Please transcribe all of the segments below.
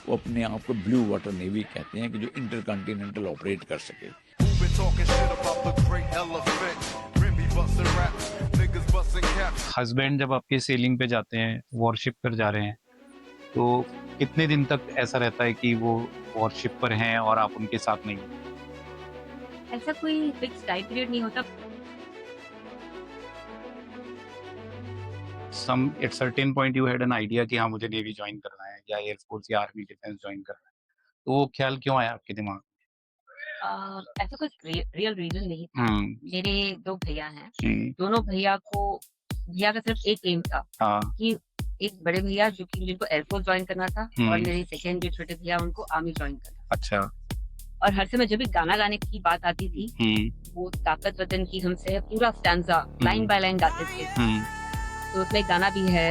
वो अपने आप को ब्लू वाटर नेवी कहते हैं कि जो इंटरकॉन्टिनेंटल ऑपरेट कर सके। हस्बैंड जब आपके सेलिंग पे जाते हैं, वॉरशिप पर जा रहे हैं, तो कितने दिन तक ऐसा रहता है कि वो वॉरशिप पर हैं और आप उनके साथ नहीं हैं? ऐसा कोई फिक्स टाइम पीरियड नहीं होता। Some at certain point you had an idea कि हाँ मुझे नेवी ज्वाइन करना है या एयरफोर्स या आर्मी डिफेंस ज्वाइन करना है, तो वो ख्याल क्यों आया आपके दिमाग ऐसा कुछ रियल रीजन नहीं था। में? मेरे 2 भैया हैं। हम्म, दोनों भैया का सिर्फ एक एम था हाँ, कि एक बड़े भैया जिनको एयरफोर्स ज्वाइन करना था और हम्म, मेरे सेकंड जो छोटे भैया उनको आर्मी ज्वाइन करना। अच्छा, और हर समय जब भी गाना गाने की बात आती थी, वो ताकत वतन की हमसे पूरा स्टैंजा लाइन बाय लाइन गाते थे। तो उसमें एक गाना भी है,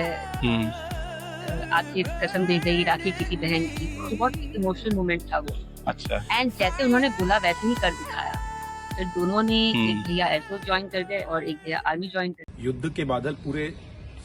आपकी कसम दे गई राखी की बहन की, तो बहुत इमोशनल मोमेंट था वो। अच्छा, एंड जैसे उन्होंने बोला वैसे ही कर दिखाया। फिर दोनों ने, एक भैया एयरफोर्स ज्वाइन कर गए और एक भैया आर्मी ज्वाइन कर गए। युद्ध के बादल पूरे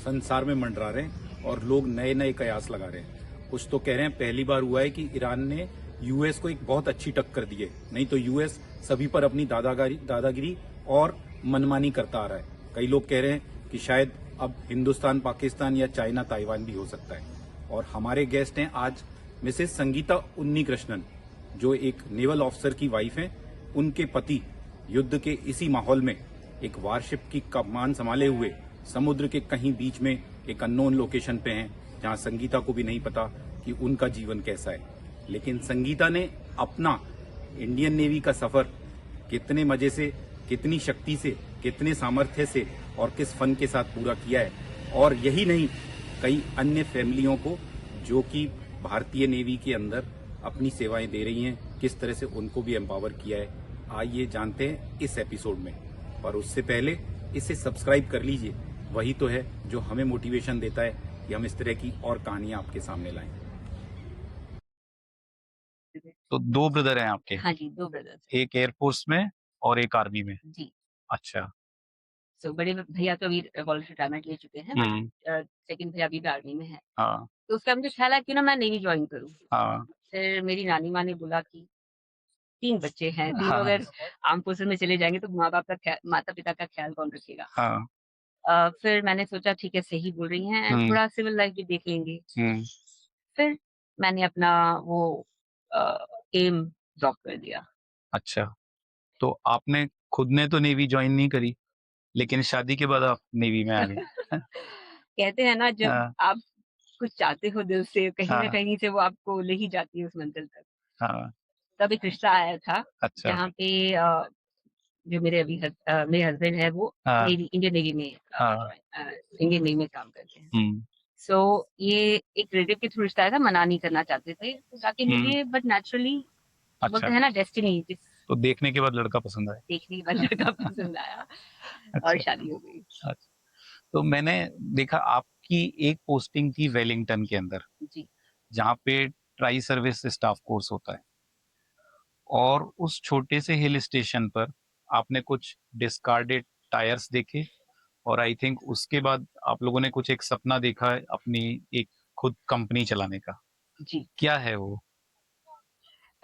संसार में मंडरा रहे हैं और लोग नए नए कयास लगा रहे हैं। कुछ तो कह रहे हैं पहली बार हुआ है कि ईरान ने यूएस को एक बहुत अच्छी टक्कर दी है, नहीं तो यूएस सभी पर अपनी दादागिरी और मनमानी करता आ रहा है। कई लोग कह रहे हैं कि शायद अब हिंदुस्तान, पाकिस्तान या चाइना, ताइवान भी हो सकता है। और हमारे गेस्ट हैं आज मिसेस संगीता उन्नीकृष्णन, जो एक नेवल ऑफिसर की वाइफ हैं। उनके पति युद्ध के इसी माहौल में एक वारशिप की कमान संभाले हुए समुद्र के कहीं बीच में एक अननोन लोकेशन पे हैं, जहां संगीता को भी नहीं पता कि उनका जीवन कैसा है। लेकिन संगीता ने अपना इंडियन नेवी का सफर कितने मजे से, कितनी शक्ति से, कितने सामर्थ्य से और किस फन के साथ पूरा किया है। और यही नहीं, कई अन्य फैमिलियों को जो कि भारतीय नेवी के अंदर अपनी सेवाएं दे रही हैं, किस तरह से उनको भी एम्पावर किया है, आइए जानते हैं इस एपिसोड में। पर उससे पहले इसे सब्सक्राइब कर लीजिए, वही तो है जो हमें मोटिवेशन देता है कि हम इस तरह की और कहानियां आपके सामने लाएं। तो 2 ब्रदर हैं आपके, हाँ जी, 2 ब्रदर्स। एक एयरफोर्स में और एक आर्मी में। जी। अच्छा, सो बड़े भैया तो अभी वॉलंटरी रिटायरमेंट ले चुके हैं, बट सेकंड भैया अभी भी आर्मी में है। हाँ, तो उसका मुझे ख्याल आया क्यों ना मैं नेवी ज्वाइन करूँ। हाँ, फिर मेरी नानी माँ ने बोला कि 3 बच्चे हैं, तीनों हाँ, अगर आर्म्ड फोर्सेस में चले जाएँगे तो माता-पिता का ख्याल कौन रखेगा? हाँ, फिर मैंने सोचा ठीक है, सही बोल रही हैं, हुँ, थोड़ा सिविल लाइफ भी देख लेंगे। हुँ, फिर मैंने अपना वो अ, एम ड्रॉप कर दिया। अच्छा। तो आपने खुद ने तो नेवी जॉइन नहीं करी, लेकिन शादी के बाद आप नेवी में आ गए। कहते हैं ना, जब हाँ, आप कुछ चाहते हो दिल से, कहीं न हाँ, कहीं से वो आपको ले ही जाती है उस मंज़िल तक। हाँ, तब एक रिश्ता आया था, अच्छा, जहाँ पे जो मेरे हस्बैंड हैं वो हाँ, इंडियन नेवी में हाँ, इंडियन नेवी में काम करते हैं। हुँ, सो ये एक रिलेटिव के थ्रू रिश्ता आया था, मना नहीं करना चाहते थे, तो जाके हुँ, मिले, बट नेचुरली अच्छा। बोलते हैं ना, डेस्टिनी जिस तो देखने के बाद लड़का पसंद आया। देखने वाले लड़का पसंद आया और अच्छा, शादी हो गई। अच्छा। तो मैंने देखा आपकी एक पोस्टिंग थी वेलिंगटन के अंदर, जी। जहाँ पे ट्राई सर्विस स्टाफ कोर्स होता है, और उस छोटे से हिल स्टेशन पर आपने कुछ डिस्कार्डेड टायर्स देखे, और आई थिंक उसके बाद आप लोगों ने कुछ एक सपना देखा है अपनी एक खुद कंपनी चलाने का। जी। क्या है वो?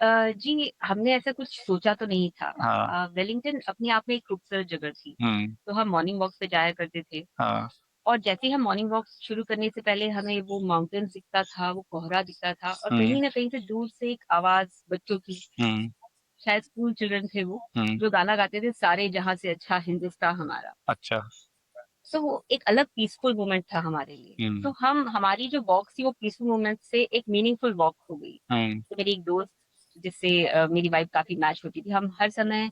जी, हमने ऐसा कुछ सोचा तो नहीं था। हाँ, वेलिंगटन अपने आप में एक खूबसूरत जगह थी, हुँ, तो हम मॉर्निंग वॉक पे जाया करते थे। हाँ, और जैसे ही हम मॉर्निंग वॉक शुरू करने से पहले हमें वो माउंटेन्स दिखता था, वो कोहरा दिखता था और हुँ, कहीं न कहीं से दूर से एक आवाज़ बच्चों की, हुँ, शायद स्कूल चिल्ड्रन थे वो, हुँ, जो गाना गाते थे, सारे जहाँ से अच्छा हिंदुस्तान हमारा। अच्छा, तो वो एक अलग पीसफुल मोमेंट था हमारे लिए। तो हुँ, हमारी जो वॉक थी वो पीसफुल मोमेंट से एक मीनिंगफुल वॉक हो गई। हुँ, तो मेरी एक दोस्त जिससे मेरी वाइब काफ़ी मैच होती थी, हम हर समय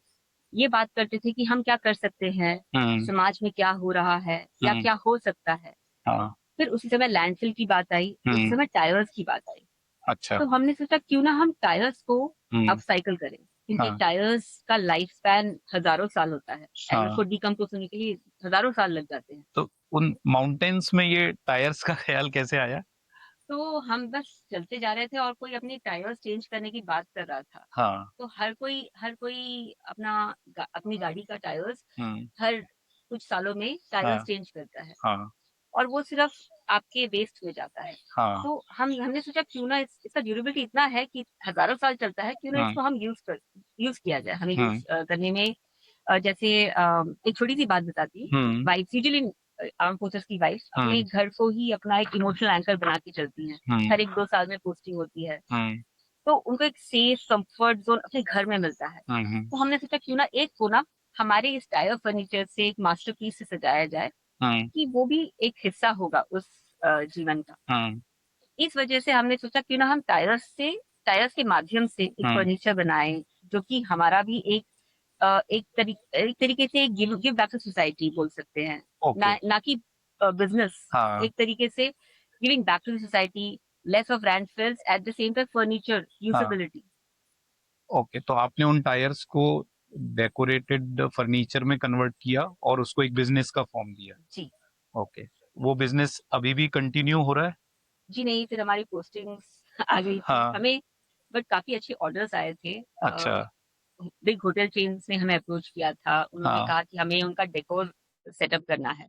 ये बात करते थे कि हम क्या कर सकते हैं, हुँ, समाज में क्या हो रहा है या हुँ, क्या हो सकता है। हाँ, फिर उसी समय लैंडफ़िल की बात आई, उसी हुँ, समय टायर्स की बात आई। अच्छा, तो हमने सोचा क्यों ना हम टायर्स को हुँ, अपसाइकिल करें, क्योंकि हाँ, टायर्स का लाइफ स्पैन हज़ारों साल होता है एंड हाँ। उसको डिकम्पोज़ होने के लिए हज़ारों साल लग जाते हैं। तो उन माउंटेन्स में ये टायर्स का ख़्याल कैसे आया? तो हम बस चलते जा रहे थे और कोई अपनी टायर्स चेंज करने की बात कर रहा था। हाँ, तो हर कोई अपनी गाड़ी का टायर्स हुँ, हर कुछ सालों में टायर्स हाँ, चेंज करता है। हाँ, और वो सिर्फ़ आपके वेस्ट में जाता है। हाँ तो हमने सोचा क्यों ना इसका ड्यूरेबिलिटी इतना है कि हजारों साल चलता है, क्यों ना हाँ इसको हम यूज किया जाए। हमें हाँ यूज करने में जैसे एक छोटी सी बात बताती हूँ। वाइफ यूजुअली आर्म फोर्सेस की वाइफ अपने घर को ही अपना एक इमोशनल एंकर बना के चलती हैं। हर 1-2 साल में पोस्टिंग होती है, तो उनको एक सेफ कंफर्ट जोन अपने घर में मिलता है। तो हमने सोचा क्यों ना एक कोना हमारे इस टायर फर्नीचर से, एक मास्टरपीस से सजाया जाए कि वो भी एक हिस्सा होगा उस जीवन का। इस वजह से हमने सोचा क्यों ना हम टायर्स के माध्यम से एक फर्नीचर बनाएं, जो कि हमारा भी एक तरीके से गिव बैक टू सोसाइटी बोल सकते हैं। ना कि बिजनेस। एक तरीके से giving back to society, less of landfills, at the same time furniture usability. Okay, तो आपने उन टायर्स को डेकोरेटेड फर्नीचर में कन्वर्ट किया और उसको एक बिजनेस का फॉर्म दिया। जी। ओके, वो बिजनेस अभी भी कंटिन्यू हो रहा है? जी नहीं, फिर हमारी पोस्टिंग्स आ गई थी हमें, बट काफी अच्छे ऑर्डर्स आए थे। अच्छा। बिग होटल चेन्स ने हमें अप्रोच किया था, उन्होंने कहा कि हमें उनका डेकोर सेटअप करना है।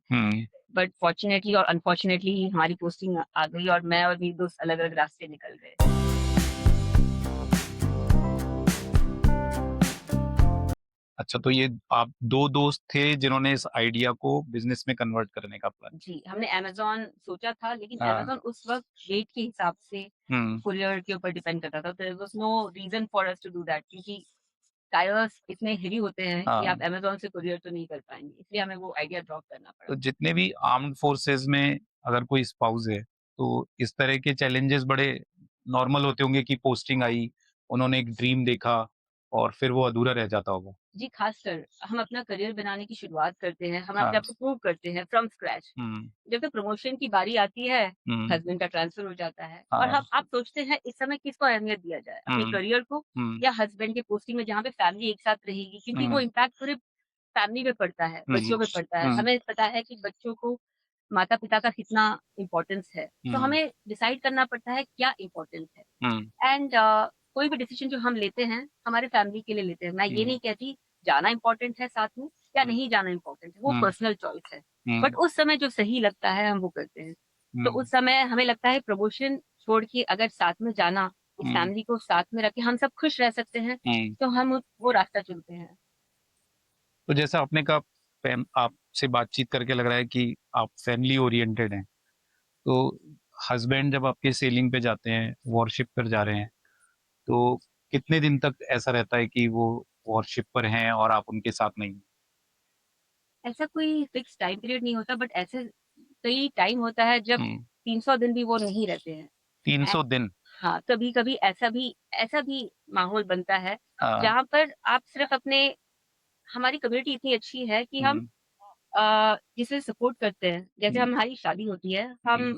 बट फॉर्चुनेटली और अनफॉर्चुनेटली हमारी पोस्टिंग आ गई और मैं और मेरी दोस्त अलग अलग रास्ते निकल गए। अच्छा, तो ये आप 2 दोस्त थे जिन्होंने इस आइडिया को बिजनेस में कन्वर्ट करने का प्लान? जी, हमने अमेज़न सोचा था, लेकिन अमेज़न उस वक्त रेट के हिसाब से कुरियर के ऊपर डिपेंड करता था। There was no reason for us to do that, क्योंकि टायर्स इतने हेवी होते हैं कि आप अमेज़न से कुरियर तो नहीं कर पाएंगे, इसलिए हमें वो आइडिया ड्रॉप करना पड़ा। तो जितने भी आर्म्ड फोर्सेस में अगर कोई स्पाउस है, तो इस तरह के चैलेंजेस बड़े नॉर्मल होते होंगे कि पोस्टिंग आई, उन्होंने एक ड्रीम देखा और फिर वो अधूरा रह जाता होगा। जी, खासकर हम अपना करियर बनाने की शुरुआत करते हैं, हम अपने आप को प्रूव करते हैं फ्रॉम स्क्रैच। जब तक प्रमोशन की बारी आती है, हस्बैंड का ट्रांसफर हो जाता है और हम आप सोचते हैं इस समय किसको अहमियत दिया जाए, अपने करियर को या हस्बैंड के पोस्टिंग में जहाँ पे फैमिली एक साथ रहेगी, क्योंकि वो इम्पैक्ट पूरे फैमिली पे पड़ता है, बच्चों पे पड़ता है। हमें पता है कि बच्चों को माता पिता का कितना इम्पोर्टेंस है, तो हमें डिसाइड करना पड़ता है क्या इम्पोर्टेंस है। एंड कोई भी डिसीजन जो हम लेते हैं हमारे फैमिली के लिए लेते हैं। मैं ये नहीं कहती जाना इम्पोर्टेंट है साथ में या नहीं जाना इम्पोर्टेंट है, वो पर्सनल चॉइस है। बट उस समय जो सही लगता है हम वो करते हैं। तो उस समय हमें लगता है प्रमोशन छोड़ के अगर साथ में जाना, इस फैमिली को साथ में रख के हम सब खुश रह सकते हैं, तो हम वो रास्ता चुनते हैं। तो जैसा आपने कहा, आपसे बातचीत करके लग रहा है कि आप फैमिली ओरिएंटेड हैं। तो हस्बैंड जब आपके सेलिंग पे जाते हैं, वॉरशिप पर जा रहे हैं, तो कितने दिन तक ऐसा रहता है कि वो वॉरशिप पर हैं और आप उनके साथ नहीं? ऐसा कोई फिक्स टाइम पीरियड नहीं होता, बट ऐसे कई टाइम होता है जब 300 दिन भी वो नहीं रहते हैं। 300 दिन? हाँ, कभी कभी ऐसा भी माहौल बनता है जहाँ पर आप सिर्फ अपने, हमारी कम्युनिटी इतनी अच्छी है कि हम जिसे सपोर्ट करते हैं। जैसे हमारी शादी होती है, हम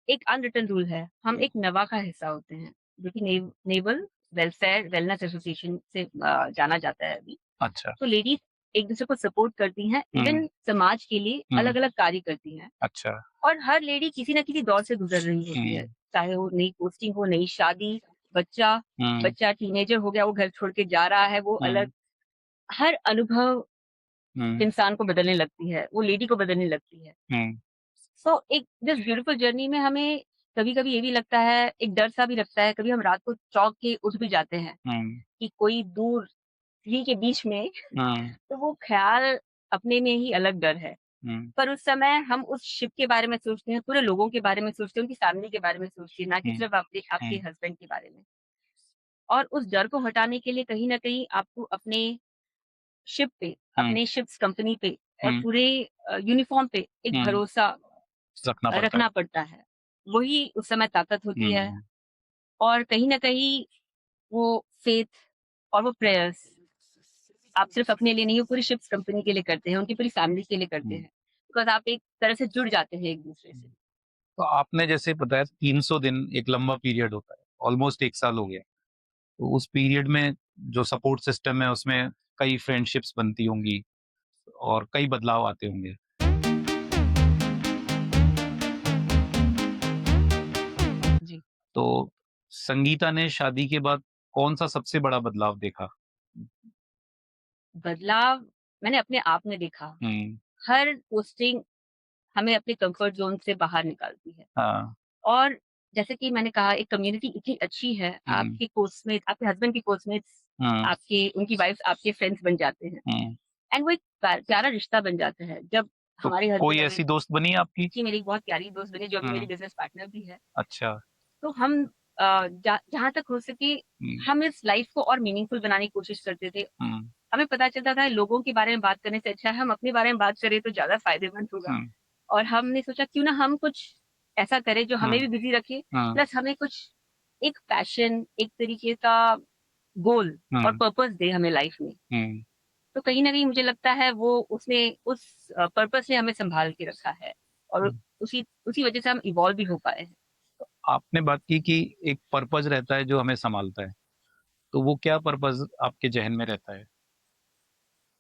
एक अनरिटन रूल है, हम एक नवा का हिस्सा होते हैं, जो कि नेवल वेलफेयर वेलनेस एसोसिएशन से जाना जाता है अभी। अच्छा। तो लेडीज एक दूसरे को सपोर्ट करती हैं, इवन समाज के लिए अलग अलग कार्य करती हैं। अच्छा। और हर लेडी किसी न किसी दौर से गुजर रही होती है, चाहे वो नई पोस्टिंग हो, नई शादी, बच्चा टीनेजर हो गया, वो घर छोड़ के जा रहा है, वो अलग। हर अनुभव इंसान को बदलने लगती है, वो लेडी को बदलने लगती है। सो एक दिस ब्यूटीफुल जर्नी में हमें कभी कभी ये भी लगता है, एक डर सा भी लगता है, कभी हम रात को चौंक के उठ भी जाते हैं कि कोई दूर ही के बीच में तो वो ख्याल अपने में ही अलग डर है। पर उस समय हम उस शिप के बारे में सोचते हैं, पूरे लोगों के बारे में सोचते हैं, उनकी फैमिली के बारे में सोचते हैं, ना कि सिर्फ आपके हस्बैंड के बारे में। और उस डर को हटाने के लिए कहीं ना कहीं आपको अपने शिप पे, अपने शिप्स कंपनी पे और पूरे यूनिफॉर्म पे एक भरोसा रखना पड़ता है। वही उस समय ताकत होती है। और कहीं ना कहीं वो फेथ और वो प्रेयर्स आप सिर्फ अपने लिए नहीं, वो पूरी शिप्स कंपनी के लिए करते हैं, उनकी पूरी फैमिली के लिए करते हैं, बिकॉज आप एक तरह से जुड़ जाते हैं एक दूसरे से। तो आपने जैसे बताया 300 दिन एक लंबा पीरियड होता है, ऑलमोस्ट 1 साल हो गया। तो उस पीरियड में जो सपोर्ट सिस्टम है उसमें कई फ्रेंडशिप्स बनती होंगी और कई बदलाव आते होंगे। जी। तो संगीता ने शादी के बाद कौन सा सबसे बड़ा बदलाव देखा? बदलाव मैंने अपने आप में देखा। हर पोस्टिंग हमें अपने कंफर्ट जोन से बाहर निकालती है। हाँ, और जैसे कि मैंने कहा, एक कम्युनिटी इतनी अच्छी है, आपके कोर्समेट, आपके हस्बैंड के कोर्समेट्स, आपके उनकी वाइफ आपके फ्रेंड्स बन जाते हैं, एंड वो एक प्यारा रिश्ता बन जाता है। जब तो हमारे कोई हस्बैंड ऐसी दोस्त बनी है आपकी? जी, मेरी एक बहुत प्यारी दोस्त बनी जो अभी मेरी हम्म, बिजनेस पार्टनर भी है। अच्छा। तो हम जहाँ तक हो सके हम इस लाइफ को और मीनिंगफुल बनाने की कोशिश करते थे। हम्म, हमें पता चलता था लोगों के बारे में बात करने से अच्छा है हम अपने बारे में बात करें तो ज्यादा फायदेमंद होगा। हम्म, और हमने सोचा क्यों ना हम कुछ ऐसा करें जो हमें भी बिजी रखे, हम्म, प्लस हमें कुछ एक पैशन, एक तरीके का गोल और हम्म, पर्पस दे हमें लाइफ में। हम्म, तो कहीं ना कहीं मुझे लगता है वो उसने उस पर्पस ने हमें संभाल के रखा है, और हम्म। उसी उसी वजह से हम इवॉल्व भी हो पाए हैं। आपने बात की कि एक पर्पज रहता है जो हमें संभालता है, तो वो क्या पर्पज आपके जहन में रहता है?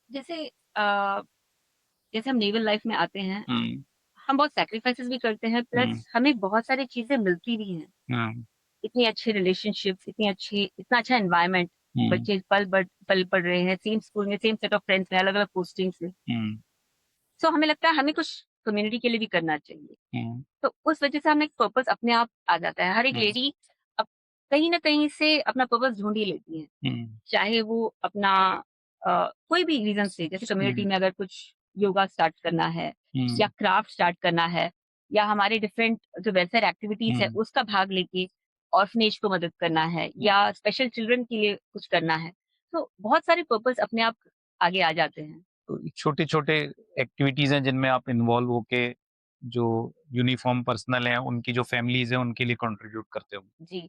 जैसे अ, जैसे हम नेवल लाइफ में आते हैं, हम्म, हम बहुत सैक्रिफाइसेस भी करते हैं, हम्म, प्लस हमें बहुत सारी चीजें मिलती भी हैं। हम्म, इतनी अच्छी रिलेशनशिप्स, इतना अच्छा एनवायरनमेंट, हम्म, बच्चे पल पढ़ रहे हैं सेम स्कूल में, सेम सेट ऑफ फ्रेंड्स में, अलग अलग पोस्टिंग से। हम्म, सो हमें लगता है हमें कुछ कम्युनिटी के लिए भी करना चाहिए। हम्म, तो उस वजह से हमें एक पर्पस अपने आप आ जाता है। हर एक हम्म, लेडी अब कहीं ना कहीं से अपना पर्पस ढूंढ ही लेती है, हम्म, चाहे वो अपना कोई भी रीजन से, जैसे कम्युनिटी हम्म, में अगर कुछ योगा स्टार्ट करना है, हम्म, या क्राफ्ट स्टार्ट करना है, या हमारे डिफरेंट जो वेलफेयर एक्टिविटीज है हम्म। उसका भाग लेके ऑर्फनेज को मदद करना है, या स्पेशल चिल्ड्रन के लिए कुछ करना है। तो बहुत सारे पर्पस अपने आप आगे आ जाते हैं। तो छोटे छोटे एक्टिविटीज हैं जिनमें आप इन्वॉल्व होके जो यूनिफॉर्म पर्सनल हैं उनकी जो फैमिलीज हैं उनके लिए कंट्रीब्यूट करते हो। जी,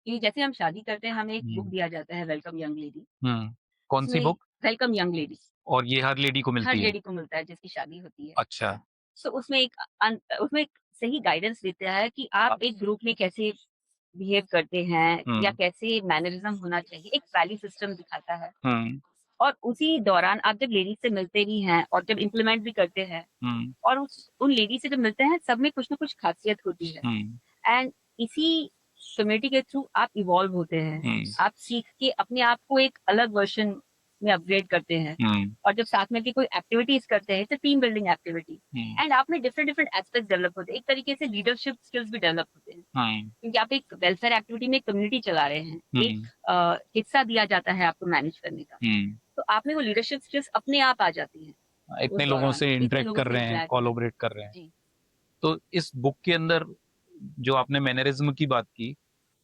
कि जैसे हम शादी करते हैं हमें एक बुक हम्म, दिया जाता है, वेलकम यंग लेडी। कौन सी उसमें बुक? वेलकम यंग लेडी और ये हर लेडी को हर मिलती है? लेडी को मिलता है जिसकी शादी होती है। अच्छा। सो उसमें एक सही गाइडेंस देता है कि आप एक ग्रुप में कैसे बिहेव करते हैं, या हम्म, कैसे मैनरिज्म होना चाहिए, एक वैल्यू सिस्टम दिखाता है। हम्म, और उसी दौरान आप जब लेडीज से मिलते भी हैं और जब इम्प्लीमेंट भी करते हैं, हम्म, और उन लेडीज से जब मिलते हैं, सब में कुछ ना कुछ खासियत होती है। हम्म, एंड इसी कम्युनिटी के थ्रू आप इवॉल्व होते हैं, हम्म, आप सीख के अपने आप को एक अलग वर्जन में अपग्रेड करते हैं। हम्म, और जब साथ में की कोई एक्टिविटीज करते हैं, तो team building activity, hmm, and आप में डिफरेंट डिफरेंट एस्पेक्ट डेवलप होते हैं, एक तरीके से लीडरशिप स्किल्स भी डेवलप होते हैं, हम्म, क्योंकि आप एक वेलफेयर एक्टिविटी में कम्युनिटी चला रहे हैं, एक हम्म, हिस्सा दिया जाता है आपको मैनेज करने का। हम्म। तो आप में वो लीडरशिप स्किल्स अपने आप आ जाती हैं इतने उस लोगों दौरान, से इतने इंटरेक्ट लोगों कर से रहे हैं, इंटरेक्ट करके। कोलैबोरेट कर रहे हैं। जी, तो इस बुक के अंदर जो आपने मैनरिज्म की बात की,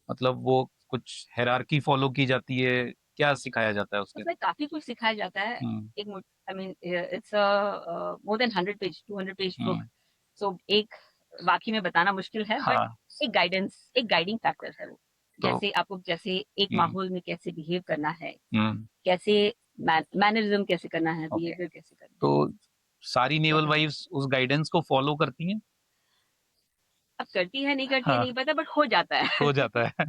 मतलब वो कुछ हायरार्की फॉलो की जाती है, क्या सिखाया जाता है उसके? उसमें काफी कुछ सिखाया जाता है। हम्म, एक I mean it's more than 100 page 200 page book. Hmm, so एक वाकई में बताना मुश्किल है, बट हाँ। एक गाइडेंस, एक गाइडिंग फैक्टर है वो। तो जैसे एक हम्म, माहौल में कैसे बिहेव करना है, हम्म, कैसे मैनरिज्म कैसे करना है, ओके। बिहेवियर कैसे करना है, तो सारी क्या नेवल करना है। वाइफ्स उस गाइडेंस को फॉलो करती हैं? अब करती है नहीं करती है हाँ, नहीं पता, बट हो जाता है। हो जाता है।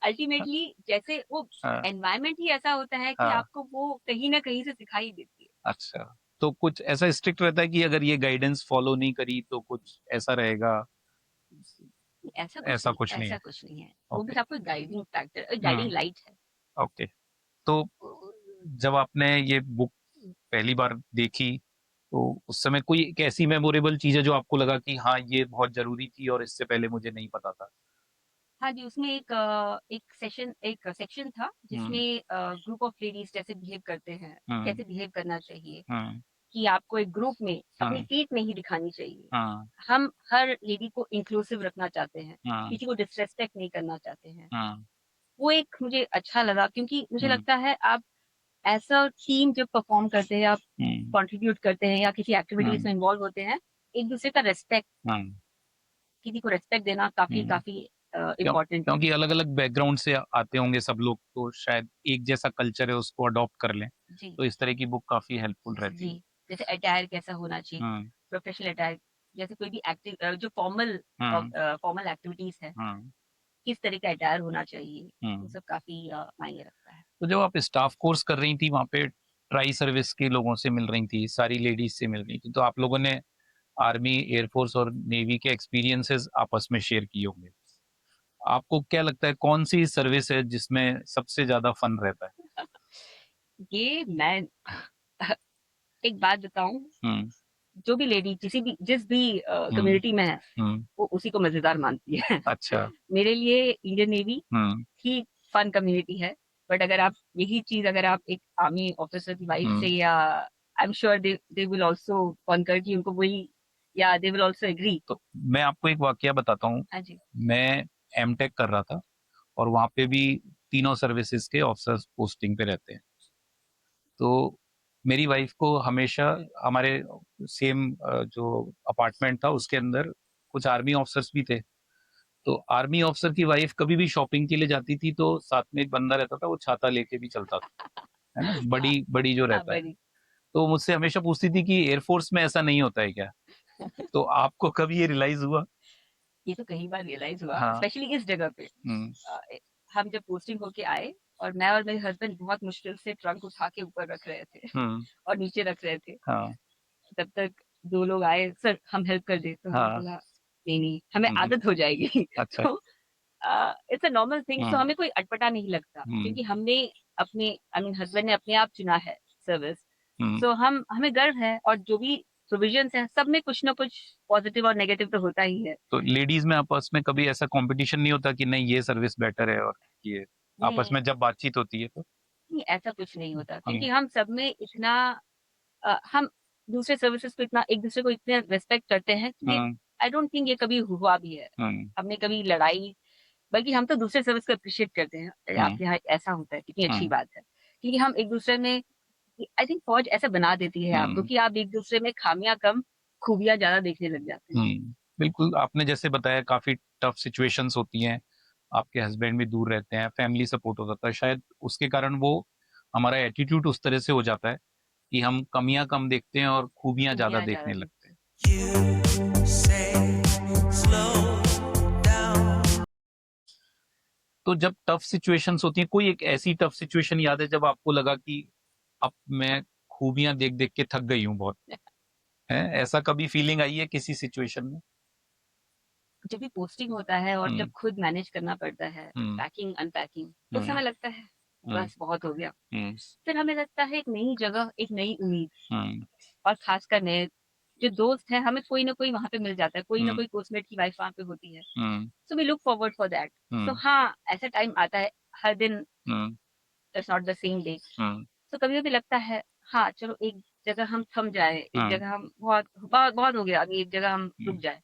अल्टीमेटली जैसे वो हाँ, एनवायरनमेंट ही ऐसा होता है कि हाँ, आपको वो कहीं ना कहीं से सिखाई देती है। अच्छा। तो कुछ ऐसा स्ट्रिक्ट रहता है कि अगर ये गाइडेंस फॉलो नहीं करी तो कुछ ऐसा रहेगा? ऐसा कुछ नहीं ऐसा है? कुछ नहीं है, वो ओके। बस आपको गाइडिंग फैक्टर, गाइडिंग हम्म, लाइट है। ओके। तो जब आपने ये बुक पहली बार देखी तो उस समय कोई एक ऐसी मेमोरेबल चीज है जो आपको लगा कि हाँ ये बहुत जरूरी थी और इससे पहले मुझे नहीं पता था? हाँ जी, उसमें एक सेक्शन था हम्म, जिसमें ग्रुप ऑफ लेडीज कैसे बिहेव करते हैं, हम्म, कैसे बिहेव करना चाहिए, हम्म, कि आपको एक ग्रुप में अपनी हम्म, पीठ नहीं दिखानी चाहिए। हम्म, हम हर लेडी को इंक्लूसिव रखना चाहते हैं, हम्म, किसी को डिसरेस्पेक्ट नहीं करना चाहते हैं। हम्म, वो एक मुझे अच्छा लगा, क्योंकि मुझे हम्म, लगता है आप ऐसा टीम जब परफॉर्म करते हैं, आप हम्म, कंट्रीब्यूट करते हैं या किसी एक्टिविटीज हम्म, में इन्वॉल्व होते हैं, एक दूसरे का रेस्पेक्ट, हम्म, किसी को रेस्पेक्ट देना काफी हम्म। काफी इम्पोर्टेंट है। क्योंकि अलग अलग बैकग्राउंड से आते होंगे सब लोग, तो शायद एक जैसा कल्चर है उसको अडॉप्ट कर लें, जी तो इस तरह की बुक काफी हेल्पफुल रहती जी, है। जैसे अटायर कैसा होना चाहिए, हम्म, प्रोफेशनल अटायर, जैसे कोई भी एक्टिव जो हम्म, फॉर्मल एक्टिविटीज है, हम्म, किस तरह का अटायर होना चाहिए, वो हम्म। सब काफी मायने रखता है। तो जब आप स्टाफ कोर्स कर रही थी वहां पे ट्राई सर्विस के लोगों से मिल रही थी, सारी लेडीज से मिल रही थी, तो आप लोगों ने आर्मी, एयरफोर्स और नेवी के एक्सपीरियंसेस आपस में शेयर किए होंगे। आपको क्या लगता है कौन सी सर्विस है जिसमें सबसे ज्यादा फन रहता है? ये मैं एक बात बताऊं, हम्म, जो भी लेडी जिस भी कम्युनिटी में है वो उसी को मजेदार मानती है। अच्छा। मेरे लिए इंडियन नेवी ही फन कम्युनिटी है, बट अगर आप यही चीज अगर आप एक आर्मी ऑफिसर की वाइफ से या I am sure they will also conquer कि उनको वही या दे विल आल्सो एग्री। तो मैं आपको एक वाकया बताता हूँ। हाँ जी। मैं एमटेक कर रहा था और वहां पे भी तीनों सर्विसेज के ऑफिसर्स पोस्टिंग पे रहते हैं। तो मेरी वाइफ को हमेशा हमारे सेम जो अपार्टमेंट था उसके अंदर कुछ आर्मी ऑफिसर्स भी थे। तो आर्मी ऑफिसर की वाइफ कभी भी शॉपिंग के लिए जाती थी तो साथ में एक बंदा रहता था, वो छाता लेके भी चलता था, है ना, बड़ी बड़ी जो रहता है। तो मुझसे हमेशा पूछती थी कि एयरफोर्स में ऐसा नहीं होता है क्या? तो आपको कभी ये रियलाइज हुआ? ये तो कई बार रियलाइज हुआ, हाँ। स्पेशली इस जगह पे। हम जब पोस्टिंग होके आए और मैं और मेरे हस्बैंड बहुत मुश्किल से ट्रंक उठा के ऊपर रख रहे थे और नीचे रख रहे थे। हाँ। तब तक दो लोग आए, सर हम हेल्प कर दे, तो हमने बोला नहीं नहीं हमें आदत हो जाएगी। अच्छा। तो इट्स अ नॉर्मल थिंग, तो हमें कोई अटपटा नहीं लगता क्योंकि हमने अपने हस्बैंड ने अपने आप चुना है सर्विस। सो हमें गर्व है और जो भी प्रोविजंस हैं सब में कुछ ना कुछ पॉजिटिव और नेगेटिव तो होता ही है। तो लेडीज में आपस में कभी ऐसा कंपटीशन नहीं होता कि नहीं ये सर्विस बेटर है, और ये आपस में जब बातचीत होती है तो? नहीं, ऐसा कुछ नहीं होता क्योंकि हम सब में इतना हम दूसरे सर्विसेज को इतना एक दूसरे को इतने रेस्पेक्ट करते हैं कि आई डोंट थिंक ये कभी हुआ भी है। हमने कभी लड़ाई, बल्कि हम तो दूसरे सर्विस को अप्रिशिएट करते हैं। आपके यहाँ ऐसा होता है, कितनी अच्छी बात है, क्योंकि हम एक दूसरे में आई थिंक फौज ऐसा बना देती है आपको कि आप एक दूसरे में खामियां कम खूबियां ज्यादा देखने लग जाते हैं। बिल्कुल, आपने जैसे बताया काफी टफ सिचुएशंस होती हैं, आपके हस्बैंड भी दूर रहते हैं, फैमिली सपोर्ट हो जाता है, शायद उसके कारण वो हमारा एटीट्यूड उस तरह से हो जाता है कि हम कमियां कम देखते हैं और खूबियां ज्यादा देखने लगते हैं। तो जब टफ सिचुएशंस होती हैं, कोई एक ऐसी टफ सिचुएशन याद है जब आपको लगा कि अब मैं खूबियां देख देख के थक गई हूँ बहुत? है ऐसा कभी फीलिंग आई है किसी सिचुएशन में? जब भी पोस्टिंग होता है और जब खुद मैनेज करना पड़ता है पैकिंग अनपैकिंग, तो समय लगता है बस बहुत हो गया। फिर हमें लगता है एक नई जगह, एक नई उम्मीद, और खासकर नए जो दोस्त हैं, हमें कोई ना कोई वहां पे मिल जाता है, कोई ना कोई पोस्टमेट की वाइफ वहां पे होती है। So we look forward for that. तो हाँ, ऐसा टाइम आता है, हर दिन it's not the same day. तो कभी कभी लगता है हाँ चलो एक जगह हम थम जाए, एक जगह हम बहुत बहुत बहुत हो गया, अभी एक जगह हम रुक जाए।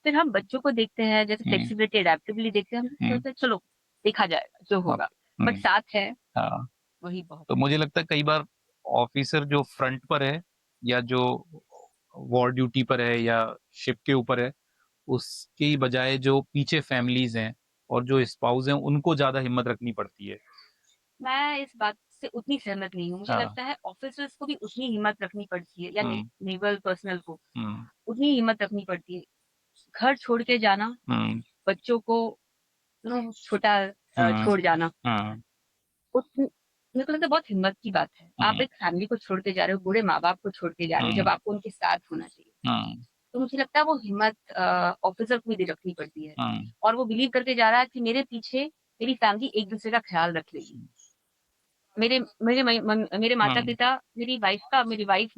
फिर हम बच्चों को देखते हैं, जैसे फ्लेक्सिबिलिटी अडेप्टेबिलिटी देखते हैं, हम सोचते हैं चलो देखा जाएगा जो होगा, बट साथ है वही बहुत। तो मुझे लगता है कई बार ऑफिसर जो फ्रंट पर है या जो वॉर ड्यूटी पर है या शिप के ऊपर है, उसकी बजाय जो पीछे फैमिलीज हैं और जो स्पाउस हैं उनको ज्यादा हिम्मत रखनी पड़ती है। मैं इस बात से उतनी सहमत नहीं हूँ। मुझे लगता है ऑफिसर्स को भी उतनी हिम्मत रखनी पड़ती है, या नेवल पर्सनल को उतनी हिम्मत रखनी पड़ती है। घर छोड़ के जाना, बच्चों को छोटा छोड़ जाना, मेरे को लगता है बहुत हिम्मत की बात है। आप एक फैमिली को छोड़ के जा रहे हो, बूढ़े माँ बाप को छोड़ के जा रहे हो, जब आपको उनके साथ होना चाहिए। तो मुझे लगता है वो हिम्मत ऑफिसर को भी रखनी पड़ती है, और वो बिलीव करके जा रहा है कि मेरे पीछे मेरी फैमिली एक दूसरे का ख्याल रख लेगी। मेरे मेरे मेरे माता पिता, मेरी वाइफ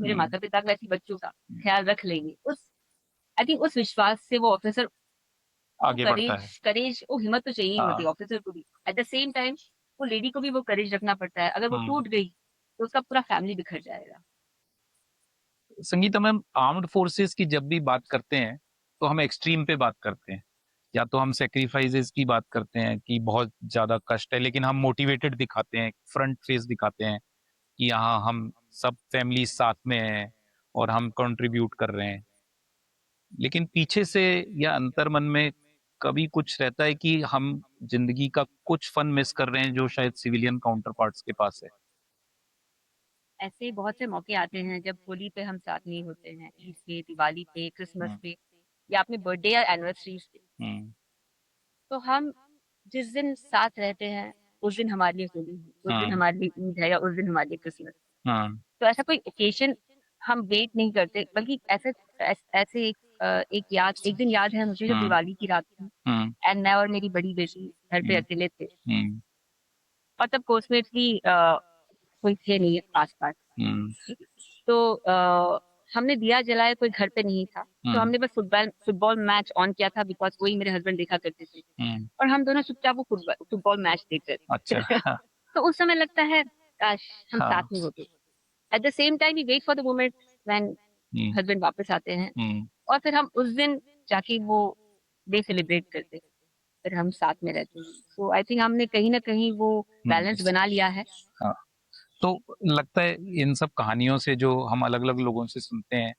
मेरे माता पिता का, ऐसे बच्चों का ख्याल रख लेंगे। उस आई थिंक उस विश्वास से वो ऑफिसर आगे बढ़ता है। करेज वो हिम्मत तो चाहिए होती है ऑफिसर को भी। एट द सेम टाइम वो लेडी को भी वो करेज रखना पड़ता है। अगर वो टूट गई तो उसका पूरा फैमिली बिखर जाएगा। संगीता मैम, आर्म्ड फोर्सेस की जब भी बात करते हैं तो हम एक्सट्रीम पे बात करते हैं, या तो हम सेक्रीफाइसेस की बात करते हैं कि बहुत ज्यादा कष्ट है, लेकिन हम मोटिवेटेड दिखाते हैं, फ्रंट फेस दिखाते हैं कि यहाँ हम सब फैमिली साथ में हैं और हम कंट्रीब्यूट कर रहे हैं। लेकिन पीछे से या अंतर मन में कभी कुछ रहता है कि हम जिंदगी का कुछ फन मिस कर रहे हैं जो शायद सिविलियन काउंटर पार्ट्स के पास है। ऐसे बहुत से मौके आते हैं जब होली पे हम साथ नहीं होते हैं, ईद पे, दिवाली पे, क्रिसमस पे, या अपने बर्थडे या एनिवर्सरी पे। तो हम जिस दिन साथ रहते हैं उस दिन हमारे लिए होली है, उस दिन हमारे लिए ईद है, या उस दिन हमारे लिए क्रिसमस। तो ऐसा कोई ओकेशन हम वेट नहीं करते, बल्कि ऐसे एक दिन याद है मुझे, जब दिवाली की रात थी एंड मैं और मेरी बड़ी बेटी घर पे अकेले थे, और तब पोस्टमेट भी कोई थे नहीं आस पास। तो हमने दिया जलाया, कोई घर पे नहीं था, तो हमने बस फुटबॉल मैच ऑन किया था, बिकॉज वही मेरे हस्बैंड देखा करते थे, और हम दोनों चुपचाप वो फुटबॉल मैच देख रहे थे। अच्छा। तो उस समय लगता है काश हम हाँ। साथ में होते। At the same time we wait for the moment when husband वापस आते हैं, और फिर हम उस दिन जाके वो डे सेलिब्रेट करते, फिर हम साथ में रहते हैं। सो आई थिंक हमने कहीं ना कहीं वो बैलेंस बना लिया है। हाँ। तो लगता है इन सब कहानियों से जो हम अलग अलग लोगों से सुनते हैं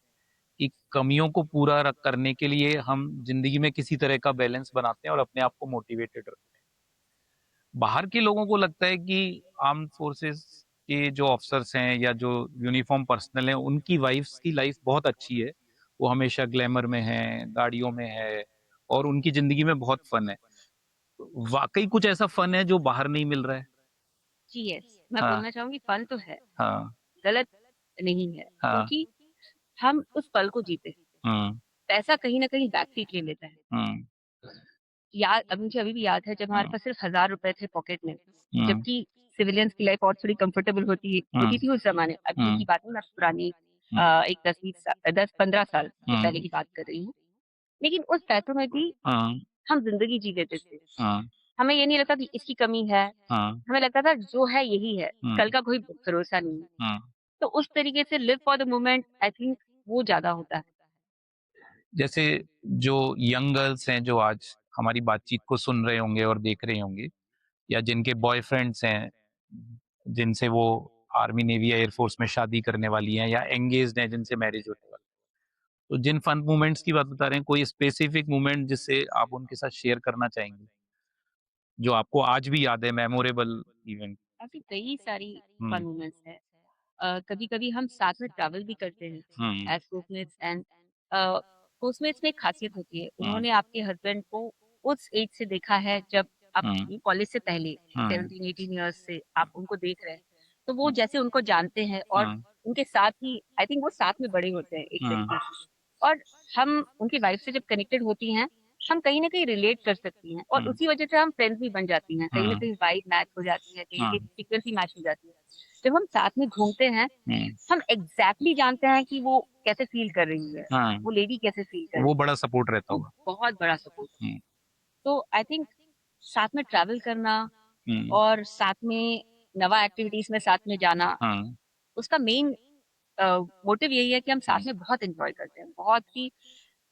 कि कमियों को पूरा करने के लिए हम जिंदगी में किसी तरह का बैलेंस बनाते हैं और अपने आप को मोटिवेटेड रखते हैं। बाहर के लोगों को लगता है कि आर्म्ड फोर्सेस के जो ऑफिसर्स हैं या जो यूनिफॉर्म पर्सनल हैं उनकी वाइफ्स की लाइफ बहुत अच्छी है, वो हमेशा ग्लैमर में है, गाड़ियों में है, और उनकी जिंदगी में बहुत फन है। वाकई कुछ ऐसा फन है जो बाहर नहीं मिल रहा है? जी यस, मैं हाँ। बोलना चाहूंगी फन तो है, हाँ। गलत नहीं है, हाँ। क्योंकि हम उस पल को जीते हैं। हम्म। पैसा कहीं ना कहीं बैक सीट ले लेता है। हम्म। याद, अब मुझे अभी भी याद है जब हमारे पास सिर्फ 1,000 रुपए थे पॉकेट में, हम्म। जबकि सिविलियंस की लाइफ और थोड़ी कंफर्टेबल होती थी उस जमाने। अभी की बात नहीं, मैं पुरानी एक 10-15 साल से पहले की बात कर रही हूँ। लेकिन उस पैसों में भी हम जिंदगी जी लेते थे। हमें ये नहीं लगता कि इसकी कमी है, हमें लगता था जो है यही है, कल का कोई भरोसा नहीं है। तो उस तरीके से live for the moment, I think वो ज्यादा होता है। जैसे जो यंग गर्ल्स हैं जो आज हमारी बातचीत को सुन रहे होंगे और देख रहे होंगे, या जिनके बॉयफ्रेंड्स हैं जिनसे वो आर्मी नेवी या एयरफोर्स में शादी करने वाली हैं, या एंगेज्ड हैं जिनसे मैरिज होने वाली है, तो जिन फन मोमेंट्स की बात बता रहे हैं, कोई स्पेसिफिक मोमेंट जिससे आप उनके साथ शेयर करना चाहेंगे जो आपको आज भी याद है, मेमोरेबल इवेंट? ऐसी कई सारी हम्म। फन मोमेंट्स है। कभी कभी हम साथ में ट्रैवल भी करते हैं एज कोस्मेट्स, एंड कोस्मेट्स में एक खासियत होती है, उन्होंने आपके हस्बैंड को उस एज से देखा है जब आप कॉलेज से पहले 17-18 ईयर्स से आप उनको देख रहे हैं, तो वो जैसे उनको जानते हैं और उनके साथ ही आई थिंक वो साथ में बड़े होते हैं एक तरीके से। और हम उनकी वाइफ से जब कनेक्टेड होती हैं, हम कहीं ना कहीं रिलेट कर सकती हैं, और उसी वजह से हम फ्रेंड्स भी बन जाती हैं। कहीं ना कहीं वाइब मैच हो जाती है, कहीं फ्रीक्वेंसी मैच हो जाती है। जब हम साथ में घूमते हैं, हम एग्जैक्टली जानते हैं कि वो कैसे फील कर रही है, वो लेडी कैसे फील कर रही वो है। बड़ा सपोर्ट रहता तो होगा। बहुत बड़ा सपोर्ट। हम्म। तो आई थिंक साथ में ट्रैवल करना और साथ में नवा एक्टिविटीज में साथ में जाना, उसका मेन मोटिव यही है कि हम साथ में बहुत एंजॉय करते हैं, बहुत ही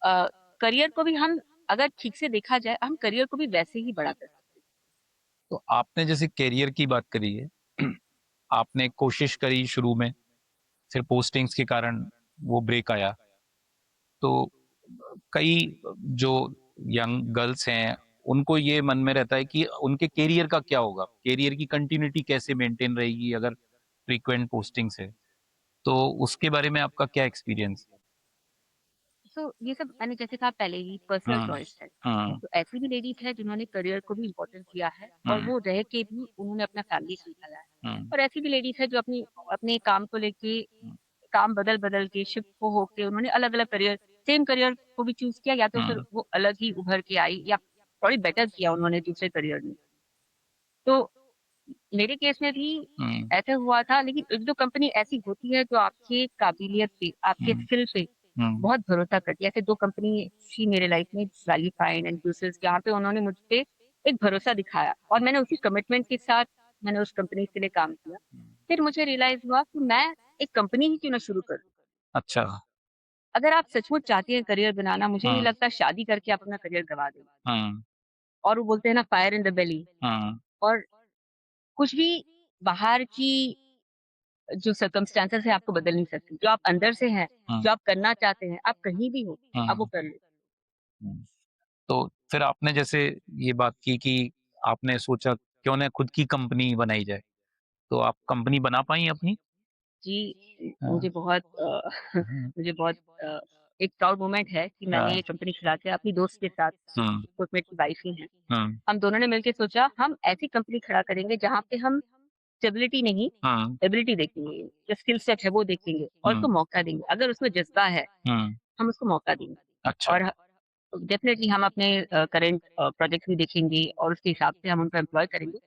करियर को भी हम, अगर ठीक से देखा जाए, हम करियर को भी वैसे ही बड़ा कर सकते हैं। तो आपने जैसे करियर की बात करी है, आपने कोशिश करी शुरू में, फिर पोस्टिंग्स के कारण वो ब्रेक आया, तो कई जो यंग गर्ल्स हैं उनको ये मन में रहता है कि उनके करियर का क्या होगा, करियर की कंटिन्यूटी कैसे मेंटेन रहेगी अगर फ्रीक्वेंट पोस्टिंग्स है, तो उसके बारे में आपका क्या एक्सपीरियंस है? सो ये सब मैंने जैसे कहा पहले ही, पर्सनल चॉइस है। तो ऐसी भी लेडीज है जिन्होंने करियर को भी इम्पोर्टेंस दिया है, और वो रह के भी उन्होंने अपना फैमिली संभाला है। और ऐसी भी लेडीज है जो अपनी अपने काम को लेके, काम बदल बदल के, शिफ्ट को होके उन्होंने अलग अलग करियर, सेम करियर को भी चूज किया, या तो फिर वो अलग ही उभर के आई, या थोड़ी बेटर किया उन्होंने दूसरे करियर में। तो मेरे केस में भी ऐसे हुआ था, लेकिन एक दो कंपनी ऐसी होती है जो आपके काबिलियत पे, आपके स्किल पे बहुत भरोसा करती है। ऐसे दो कंपनी थी मेरे लाइफ में, वैल्यू फाइंड एंड यूसेस, जहाँ पे उन्होंने मुझ पे एक भरोसा दिखाया, और मैंने उसी कमिटमेंट के साथ मैंने उस कंपनी के लिए काम किया। फिर मुझे रियलाइज हुआ कि मैं एक कंपनी ही क्यों ना शुरू करूं। अच्छा। अगर आप सचमुच चाहते हैं करियर बनाना, मुझे नहीं लगता शादी करके आप अपना करियर गवा देंगे। और वो बोलते हैं ना, फायर इन द बेली। और कुछ भी बाहर की जो सर्कमस्टांसेस है आपको बदल नहीं सकती। जो आप अंदर से हैं, जो आप करना चाहते हैं, आप कहीं भी हो, आप वो कर लो। तो फिर आपने जैसे ये बात की कि आपने सोचा क्यों ना खुद की कंपनी बनाई जाए, तो आप कंपनी बना पाई अपनी? जी, हाँ। मुझे बहुत मुझे बहुत एक प्राउड मोमेंट है कि मैंने ये कंपनी चला के अपनी दोस्त के साथ, कोचमेट की वाइफ ही है, हम दोनों ने मिलकर सोचा हम ऐसी कंपनी खड़ा करेंगे जहाँ पे हम स्टेबिलिटी नहीं, एबिलिटी देखेंगे, जो स्किल सेट है वो देखेंगे, और उसको मौका देंगे। अगर उसमें जज्बा है, हम उसको मौका देंगे। अच्छा। और डेफिनेटली हम अपने करंट प्रोजेक्ट भी देखेंगे, और उसके हिसाब से हम उनको एम्प्लॉय करेंगे।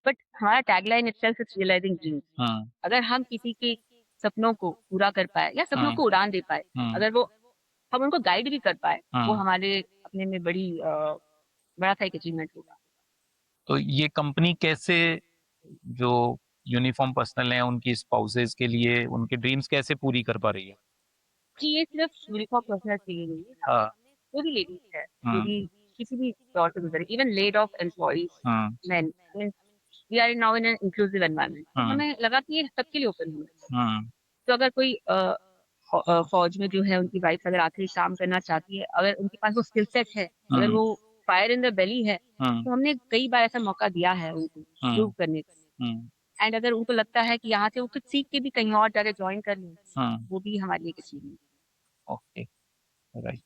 बट हमारा tagline itself is realising dreams. अगर हम किसी के सपनों को पूरा कर पाए या सपनों को उड़ान दे पाए, अगर वो हम उनको गाइड भी कर पाए, वो हमारे अपने में बड़ा सा एक अचीवमेंट होगा। तो ये कंपनी कैसे जो यूनिफॉर्म पर्सनल हैं उनकी स्पाउसेस के लिए उनके ड्रीम्स कैसे पूरी कर पा रही है? कि ये सिर्फ यूनिफॉर्म पर्सनल के लिए नहीं है, हाँ, जो भी लेडीज है, जो भी किसी भी दौर से गुजरे, even laid off employees, man, we are now in an inclusive environment, तो हमें लगा कि ये सबके लिए ओपन होना है। तो अगर कोई फौज में जो है उनकी वाइफ अगर आखिरी काम करना चाहती है, अगर उनके पास वो स्किल सेट है, अगर वो फायर इन द बेली है, तो हमने कई बार ऐसा मौका दिया है उनको प्रूव करने का। एंड अगर उनको लगता है कि यहाँ से वो कुछ सीख के भी कहीं और जाके ज्वाइन कर लें, वो भी हमारे लिए किसी नहीं। Okay, right.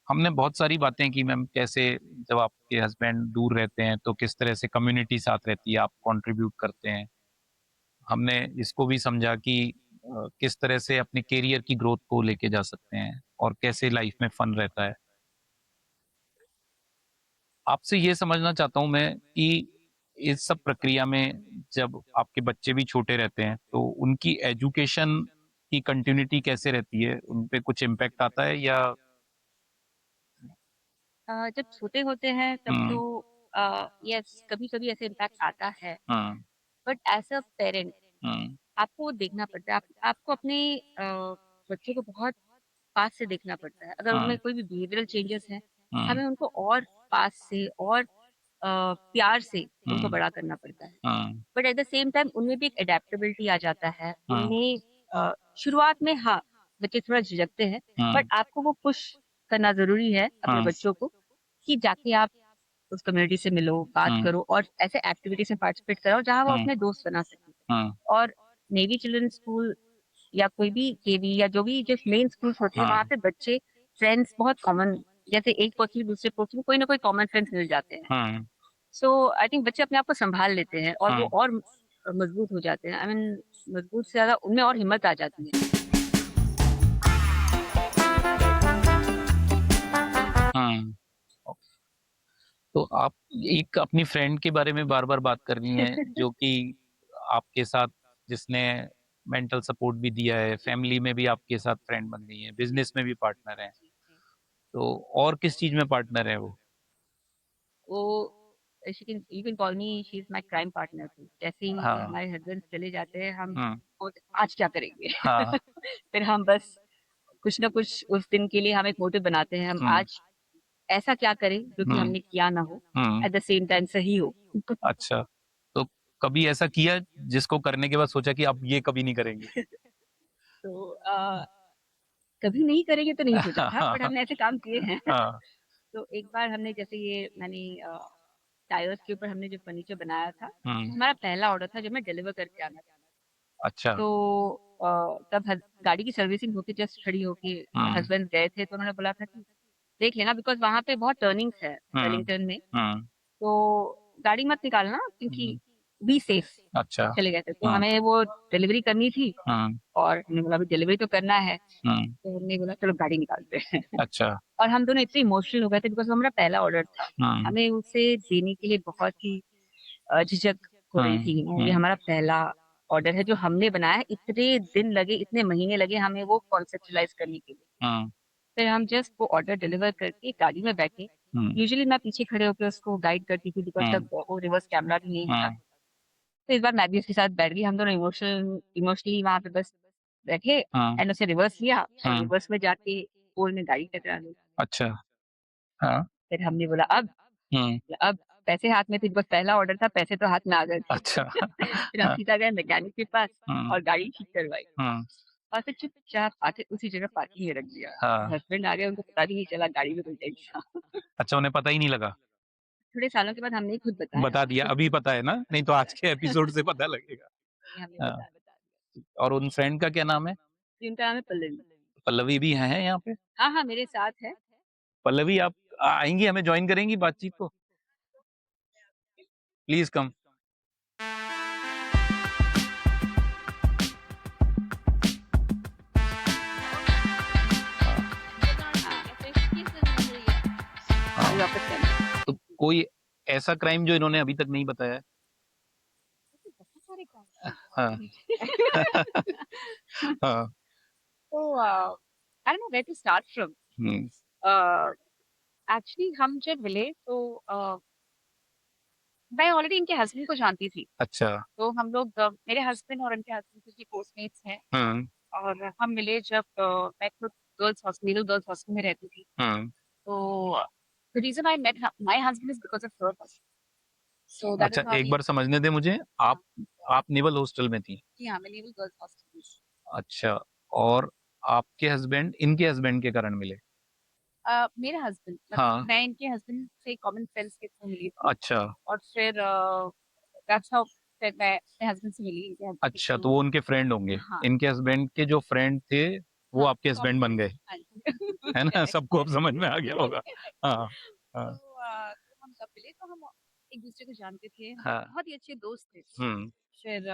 हमने बहुत सारी बातें की मैम, कैसे जब आपके हस्बैंड दूर रहते हैं तो किस तरह से कम्युनिटी साथ रहती है, आप कंट्रीब्यूट करते हैं। हमने इसको भी समझा कि किस तरह से अपने करियर की ग्रोथ को लेके जा सकते हैं और कैसे लाइफ में फन रहता है। आपसे ये समझना चाहता हूं मैं कि इस सब प्रक्रिया में जब आपके बच्चे भी छोटे रहते हैं तो उनकी एजुकेशन की कंटिन्यूटी कैसे रहती है, उन पे कुछ इम्पैक्ट आता है या? जब छोटे होते हैं तब तो यस, कभी कभी ऐसे इम्पैक्ट आता है, बट एज अ पेरेंट आपको देखना पड़ता है, आपको अपने बच्चों को बहुत पास से देखना पड़ता है। अगर उनमें कोई भी बिहेवियरल चेंजेस हैं, हमें उनको और पास से और प्यार से उनको बड़ा करना पड़ता है। But at the same time उनमें भी एक एडेप्टेबिलिटी आ जाता है। उनमें शुरुआत में हाँ, बच्चे थोड़ा झिझकते हैं, बट आपको वो पुश करना जरूरी है अपने बच्चों को कि जाके आप उस कम्युनिटी से मिलो, बात करो और ऐसे एक्टिविटीज में पार्टिसिपेट कराओ जहाँ वो अपने दोस्त बना सके। और नेवी चिल्ड्रन स्कूल या कोई भी केवी या जो भी जो मेन स्कूल्स होते हैं, वहाँ पे बच्चे फ्रेंड्स बहुत कॉमन, जैसे एक पर्सन दूसरे पर्सन कोई ना कोई कॉमन फ्रेंड्स मिल जाते हैं। सो आई थिंक बच्चे अपने आप को संभाल लेते हैं और वो और मजबूत हो जाते हैं। आई मीन मजबूत से ज्यादा उनमें और हिम्मत आ जाती है। तो आप एक अपनी फ्रेंड के बारे में बार बार बात कर रही हैं जो कि आपके साथ, जिसने मेंटल सपोर्ट भी दिया है, फैमिली में भी आपके साथ फ्रेंड बन गई है, बिजनेस में भी पार्टनर है, तो और किस चीज में पार्टनर है वो? You can call me, she is my crime partner. जैसे ही हमारे हस्बैंड चले जाते हैं, हम आज क्या करेंगे? फिर हम बस कुछ ना कुछ उस दिन के लिए हम एक मोटिव बनाते हैं, हम आज ऐसा क्या करें जो कि हमने किया ना हो, एट द सेम टाइम सही हो। अच्छा, तो कभी ऐसा किया जिसको करने के बाद सोचा कि अब ये कभी नहीं करेंगे? तो कभी नहीं करेंगे तो नहीं सोचा था, बट हमने ऐसे काम किए हैं। तो एक बार हमने जैसे मैंने टायर्स के ऊपर हमने जो फर्नीचर बनाया था, हमारा पहला ऑर्डर था जो मैं डिलीवर करके आना था। अच्छा। तो तब गाड़ी की सर्विसिंग होके जस्ट खड़ी होके हस्बैंड गए थे, तो उन्होंने बोला था कि देख लेना, बिकॉज वहां पे बहुत टर्निंग्स है वेलिंगटन में, तो गाड़ी मत निकालना क्योंकि बी सेफ। अच्छा। चले गए थे, तो हमें वो डिलीवरी करनी थी और हमने बोला अभी डिलीवरी तो करना है, तो हमने बोला चलो गाड़ी निकालते हैं। अच्छा। और हम दोनों इतने इमोशनल हो गए थे बिकॉज हमारा पहला ऑर्डर था, हमें उसे देने के लिए बहुत ही झिझक हो रही थी। ये हमारा पहला ऑर्डर है जो हमने बनाया है, इतने दिन लगे, इतने महीने लगे हमें वो कॉन्सेप्चुलाइज करने के लिए। फिर हम जस्ट वो ऑर्डर डिलीवर करके गाड़ी में बैठे। यूजुअली मैं पीछे खड़े होकर उसको गाइड करती थी बिकॉज तब वो रिवर्स कैमरा भी नहीं था। तो इस बार मैं भी उसके साथ बैठ गई, हम दोनों इमोशनली वहां पे बस बैठे एंड उसे रिवर्स लिया, रिवर्स में जाके पोल में गाड़ी टकरा गई। अच्छा। हाँ। फिर हमने बोला अब पैसे हाथ में थे, बस पहला ऑर्डर था, पैसे तो हाथ में आ गए। अच्छा। फिर हम सीधा गए मैकेनिक के पास और गाड़ी ठीक करवाई और फिर चुपचाप आके उसी जगह पार्किंग में रख दिया। हस्बैंड आ गए, उनको पता भी नहीं चला गाड़ी में कोई टेंशन था। अच्छा, उन्हें पता ही नहीं लगा? थोड़े सालों के बाद हमने खुद बता दिया, अभी पता है ना, नहीं तो आज के एपिसोड से पता लगेगा। हमने बता और उन फ्रेंड का क्या नाम है? उनका नाम है पल्लवी। पल्लवी भी है यहाँ पे? हाँ, मेरे साथ है। पल्लवी, आप आएंगी, हमें ज्वाइन करेंगी बातचीत को? Please come. तो कोई ऐसा क्राइम जो इन्होंने अभी तक नहीं बताया? बहुत सारे काम हाँ हाँ So, I don't know where to start from. Hmm, Actually, हम जब मिले तो मैं ऑलरेडी इनके हस्बैंड को जानती थी। अच्छा तो हम लोग मेरे हस्बैंड और उनके हस्बैंड की पोस्टमेट्स हैं हम्म और हम मिले जब मैं खुद गर्ल्स हॉस्टल में रहती थी। हम्म तो the reason I met my husband is because of her husband. So that अच्छा इज हाउ एक वी। बार समझने दे मुझे, आप नेवल हॉस्टल में थी? जी हाँ, मैं नेवल गर्ल्स हॉस्टल में। अच्छा, और आपके हस्बैंड इनके हस्बैंड के कारण मिले? मेरे हस्बैंड हाँ मैं इनके हस्बैंड से कॉमन फ्रेंड्स के थ्रू मिली थी अच्छा और फिर दैट्स हाउ फिर मैं अपने हस्बैंड से मिली इनके हस्बैंड के अच्छा, तो थ्रू। वो उनके फ्रेंड होंगे। हाँ इनके हस्बैंड के जो फ्रेंड थे वो हाँ आपके हस्बैंड बन गए, हाँ जी। है ना? Correct, सबको अब correct, समझ में आ गया होगा। correct। हाँ हाँ तो हम तब मिले तो हम एक दूसरे को जानते थे, हम हाँ बहुत ही अच्छे दोस्त थे। हम्म फिर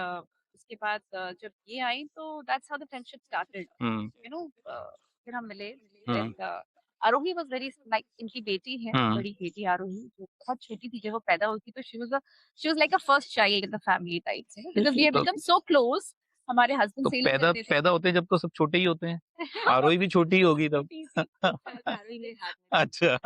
उसके बाद जब ये आई तो that's how the friendship started, hmm you know. फिर हम मिले hmm and Aarohi was very like, इनकी बेटी है, हम्म बड़ी बेटी आरोही, जो बहुत छोटी थी जब वो पैदा हुई थी, तो she was like a first child in the family type से, बिकॉज़ वी हैव तो बिकम सो क्लोज। हमारे हस्बैंड तो सेलिंग पैदा करते थे। पैदा होते जब तो सब छोटे ही होते हैं, आरोही भी छोटी ही होगी तब। छोटी सी आरोही मेरे हाथ में थी। अच्छा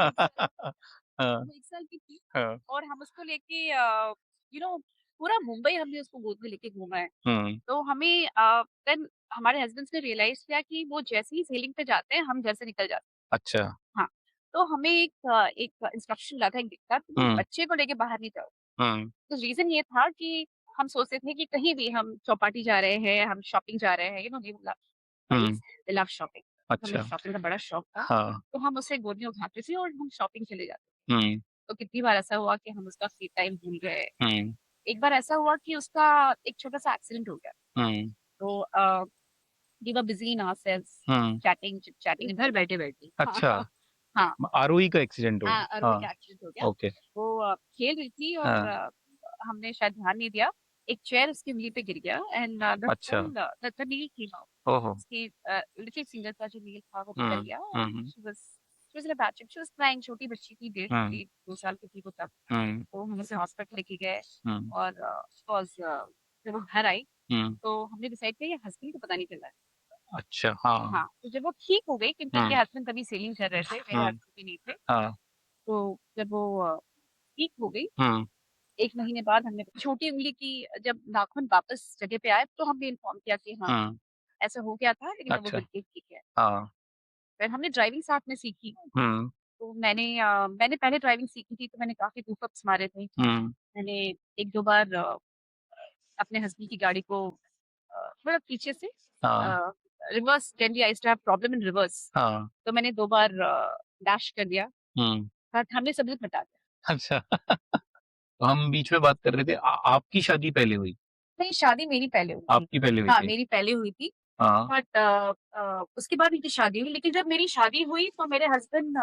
हाँ वो 1 साल की थी हाँ और हम उसको लेके यू नो पूरा मुंबई हमने उसको गोद में लेके घूमा है। हम्म तो हमें देन हमारे हस्बैंड्स ने रियलाइज किया कि वो जैसे ही सेलिंग पे जाते हैं, हम घर से निकल जाते अच्छा हैं। हाँ, तो हमें एक इंस्ट्रक्शन मिला था, एक दिक्कत कि तुम हम्म बच्चे को लेके बाहर नहीं जाओ। हम्म तो रीजन ये था कि हम सोचते थे कि कहीं भी हम चौपाटी जा रहे हैं, हम शॉपिंग जा रहे हैं, you know, we hmm they love shopping. हमें अच्छा शॉपिंग का बड़ा शौक था। हाँ तो हम उसे गोद में उठाते थे और हम शॉपिंग चले जाते। हम्म तो कितनी बार ऐसा हुआ कि हम उसका फ्री टाइम भूल गए। हम्म एक बार ऐसा हुआ कि उसका एक छोटा-सा एक्सीडेंट हो गया। हम्म तो we were busy in ourselves, hmm chatting, chit chatting घर बैठे-बैठे। अच्छा, हाँ, आरोही का एक्सीडेंट हो हाँ, गया, अरुणी हाँ का एक्सीडेंट हो गया। ओके वो खेल रही थी और हाँ हमने शायद ध्यान नहीं दिया। एक चेयर उसकी उँगली पे गिर गया एंड अच्छा द नील केम आउट। ओहो उसकी लिटिल फिंगर का जो नील था वो निकल गया and hmm she was in a bad shape. She was crying, छोटी बच्ची थी, हम्म डेढ़ 2 साल की थी वो तब। हम्म तो हम उसे हॉस्पिटल लेके गए हम्म और ऑफ कोर्स जब वो घर आई हम्म तो हमने डिसाइड किया ये हस्बैंड को पता नहीं चल रहा है। अच्छा हाँ हाँ, तो जब वो ठीक हो गई, क्योंकि इनके हम्म हस्बैंड तभी सेलिंग कर रहे थे, मेरे हम्म हस्बैंड भी नहीं थे। हाँ तो जब वो ठीक हो गई, हम्म 1 महीने बाद हमने छोटी उंगली की जब नाखून वापस जगह पे आए तो हमने इन्फॉर्म किया कि हाँ, हम्म ऐसा हो गया था, लेकिन अब वो अच्छा बिल्कुल ठीक है। हाँ फिर हमने ड्राइविंग साथ में सीखी। हम्म तो मैंने पहले ड्राइविंग सीखी थी तो मैंने काफ़ी पुशअप्स मारे थे। हम्म मैंने 1-2 बार अपने हस्बैंड की गाड़ी को थोड़ा पीछे से हाँ reverse, generally I used to have problem in reverse, हाँ तो मैंने 2 बार डैश कर दिया, हम्म बट हमने सबूत हटा दिया। अच्छा तो हम बीच में बात कर रहे थे, आपकी शादी पहले हुई? नहीं, शादी मेरी पहले हुई थी। आपकी पहले हुई हाँ, थी? मेरी पहले हुई थी। हाँ बट उसके बाद उनकी शादी हुई, लेकिन जब मेरी शादी हुई तो मेरे हस्बैंड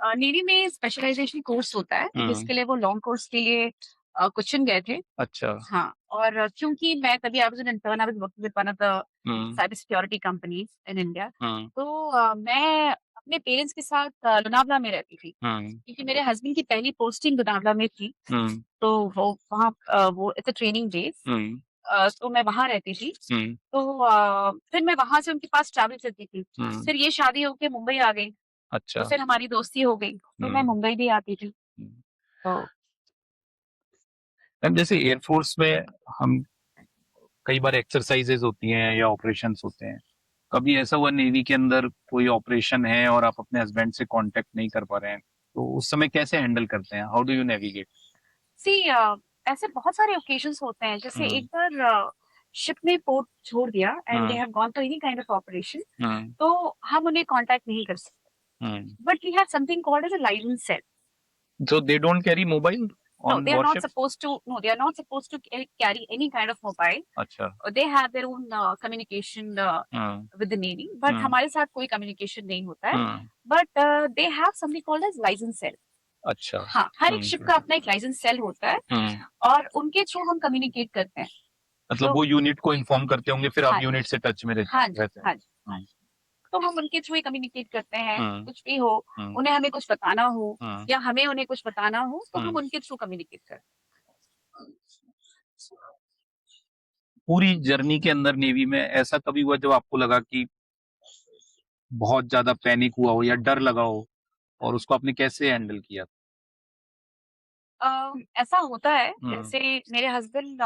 नेवी में स्पेशलाइजेशन कोर्स होता है, हम्म जिसके लिए वो लॉन्ग कोर्स के लिए कोचिन गए थे। अच्छा हाँ, और क्योंकि मैं तभी I was an intern, I was working with one of the hmm cyber security companies in India. Hmm तो मैं अपने पेरेंट्स के साथ लोनावला में रहती थी, हम्म क्योंकि मेरे हस्बैंड की पहली पोस्टिंग लोनावला में थी। हम्म तो वो वहाँ वो इट्स अ ट्रेनिंग बेस। हम्म तो मैं वहाँ रहती थी। हम्म तो फिर मैं वहाँ से उनके पास ट्रैवल करती थी। हम्म फिर ये शादी होके मुंबई आ गई, तो अच्छा फिर हमारी दोस्ती हो गई, तो मैं हम्म मुंबई भी आती थी। हम्म। तो मैम जैसे एयरफोर्स में हम कई बार एक्सरसाइजेज होती हैं या ऑपरेशंस होते हैं, कभी ऐसा हुआ नेवी के अंदर कोई ऑपरेशन है और आप अपने हस्बैंड से कांटेक्ट नहीं कर पा रहे हैं, तो उस समय कैसे हैंडल करते हैं? How do you navigate? See ऐसे बहुत सारे ओकेजन्स होते हैं, जैसे एक हम्म बार शिप ने पोर्ट छोड़ दिया and they hmm have gone to any kind of operation, hmm तो हम उन्हें कांटेक्ट नहीं कर सकते। Hmm but we have something called as a licence cell. So they don't carry mobile No, on they are not warship? supposed to. No, they are not supposed to carry any kind of mobile. अच्छा They have their own communication hmm with the Navy, but हम्म हमारे साथ कोई communication नहीं होता है। हम्म But they have something called as license cell. अच्छा हाँ, हर एक शिप का अपना एक लाइसेंस सेल होता है हम्म और उनके थ्रू हम कम्युनिकेट करते हैं। मतलब तो वो यूनिट को इन्फॉर्म करते होंगे, फिर आप हाँ यूनिट से टच में हाँ जी, रहते हैं। हाँ जी, हाँ जी। तो हम उनके थ्रू ही कम्युनिकेट करते हैं, हम्म कुछ भी हो, हम्म उन्हें हमें कुछ बताना हो हम्म या हमें उन्हें कुछ बताना हो, तो हम हम्म उनके थ्रू कम्युनिकेट करते हैं। पूरी जर्नी के अंदर नेवी में ऐसा कभी हुआ जब आपको लगा कि बहुत ज्यादा पैनिक हुआ हो या डर लगा हो, और उसको आपने कैसे हैंडल किया? ऐसा होता है, हम्म। जैसे मेरे हस्बैंड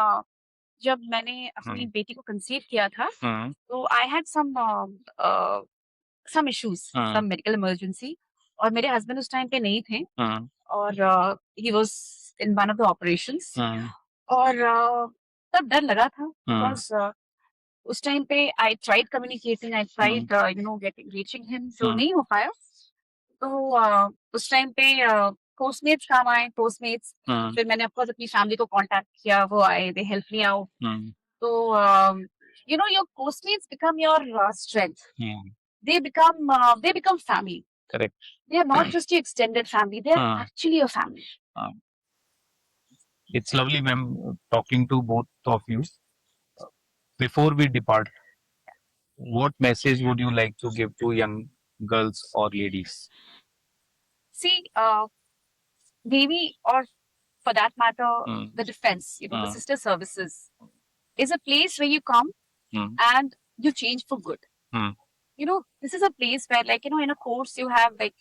जब मैंने अपनी बेटी को कंसीव किया था, तो I had some issues, some medical emergency, और मेरे हस्बैंड उस टाइम पे नहीं थे, और he was in one of the operations, और तब डर लगा था, बिकॉज उस टाइम पे I tried communicating, I tried getting reaching him, तो नहीं हो पाया। तो उस टाइम पे पोस्टमेट्स काम आए, पोस्टमेट्स, फिर मैंने ऑफ कोर्स अपनी फैमिली को कांटेक्ट किया, वो आए, दे हेल्प मी आउट। तो your Postmates become your strength, they become family. Correct. They are not just your extended family, they are actually your family. It's lovely, ma'am, talking to both of you. Before we depart, what message would you like to give to young girls or ladies? See, Navy, or for that matter, the defense, the sister services, is a place where you come and you change for good. This is a place where, like, in a course you have like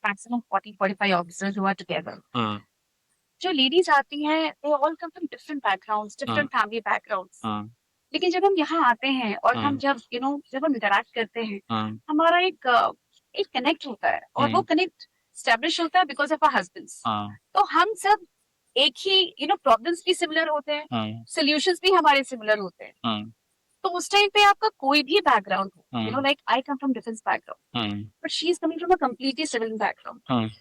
maximum 40-45 officers who are together. जो ladies आती हैं, they all come from different backgrounds, different family backgrounds. लेकिन जब हम यहाँ आते हैं और हम जब हम इंटरैक्ट करते हैं, हमारा एक कनेक्ट होता है, और वो कनेक्ट स्टैब्लिश होता है बिकॉज ऑफ आवर हस्बैंड्स। तो हम सब एक ही प्रॉब्लम्स भी सिमिलर होते हैं, सॉल्यूशंस भी हमारे सिमिलर होते हैं। तो उस टाइम पे आपका कोई भी बैकग्राउंड हो, like I come from defence background, but she is coming from a completely civil background.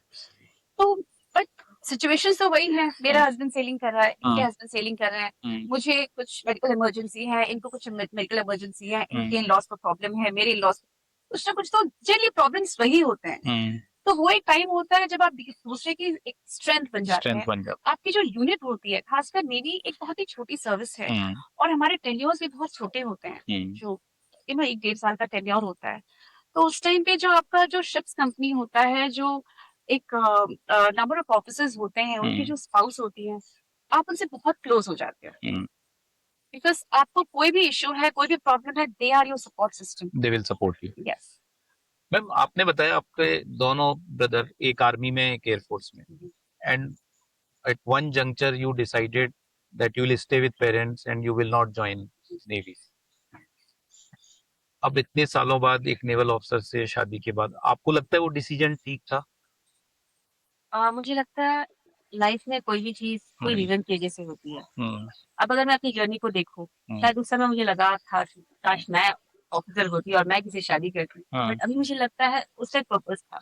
तो बट सिचुएशन तो वही है, मेरा हस्बैंड सेलिंग कर रहा है, इनके हस्बैंड सेलिंग कर रहे हैं, मुझे कुछ मेडिकल इमरजेंसी है, इनको कुछ मेडिकल इमरजेंसी है, इनके इन-लॉज को प्रॉब्लम है, मेरे इन-लॉज कुछ ना कुछ, तो जनरली प्रॉब्लम्स वही होते हैं। तो वो एक टाइम होता है जब आप दूसरे की एक स्ट्रेंथ बन जाते हैं। आपकी जो यूनिट होती है, खासकर नेवी एक बहुत ही छोटी सर्विस है, और हमारे टेन्योर्स भी बहुत छोटे होते हैं, जो 1-1.5 साल का टेन्योर होता है। तो उस टाइम पे जो आपका जो शिप्स कंपनी होता है, जो एक नंबर ऑफ ऑफिसर्स होते हैं, उनकी जो स्पाउस होती है, आप उनसे बहुत क्लोज हो जाते हैं, बिकॉज आपको कोई भी इश्यू है, कोई भी प्रॉब्लम है, they are your support system, they will support you. Yes. Ma'am, आपने बताया आपके दोनों ब्रदर, एक आर्मी में, एक एयरफोर्स में, and at one juncture you decided that you will stay with parents and you will not join navy. अब इतने सालों बाद एक नेवल ऑफिसर से शादी के बाद आपको लगता है वो डिसीजन ठीक था? मुझे लगता है लाइफ में कोई भी चीज कोई रीजन की वजह से होती है। अब अगर मैं अपनी जर्नी को देखूं, शायद उस समय मुझे लगा था कि काश मैं ऑफिसर होती और मैं किसी शादी करती, बट अभी मुझे लगता है उसका एक पर्पस था।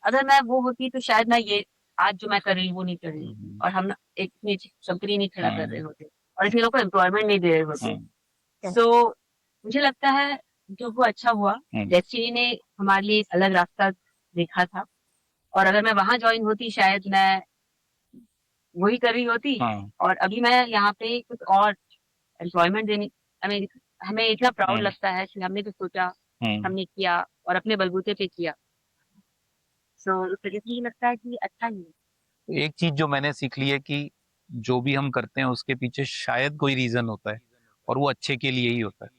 अगर मैं वो होती तो शायद मैं ये आज जो मैं कर रही हूँ वो नहीं कर रही, और हम एक कंपनी नहीं खड़ा कर रहे होते, और इतने लोगों को एम्प्लॉयमेंट नहीं दे रहे होते। सो मुझे लगता है जो वो अच्छा हुआ, डेस्टिनी ने हमारे लिए एक अलग रास्ता देखा था, और अगर मैं वहां ज्वाइन होती शायद मैं वही कर रही होती, और अभी मैं यहाँ पे कुछ और एम्प्लॉयमेंट देने, हमें इतना प्राउड लगता है कि हमने तो सोचा, हमने किया, और अपने बलबूते पे किया। सो उस वजह से लगता है कि अच्छा ही है। एक चीज जो मैंने सीख ली है कि जो भी हम करते हैं उसके पीछे शायद कोई रीजन होता है, और वो अच्छे के लिए ही होता है।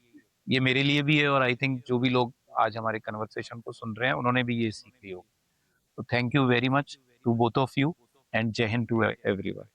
ये मेरे लिए भी है, और आई थिंक जो भी लोग आज हमारे कन्वर्सेशन को सुन रहे हैं उन्होंने भी ये सीख ली होगी। तो thank you very much to both of you, and जय हिंद टू एवरीवन।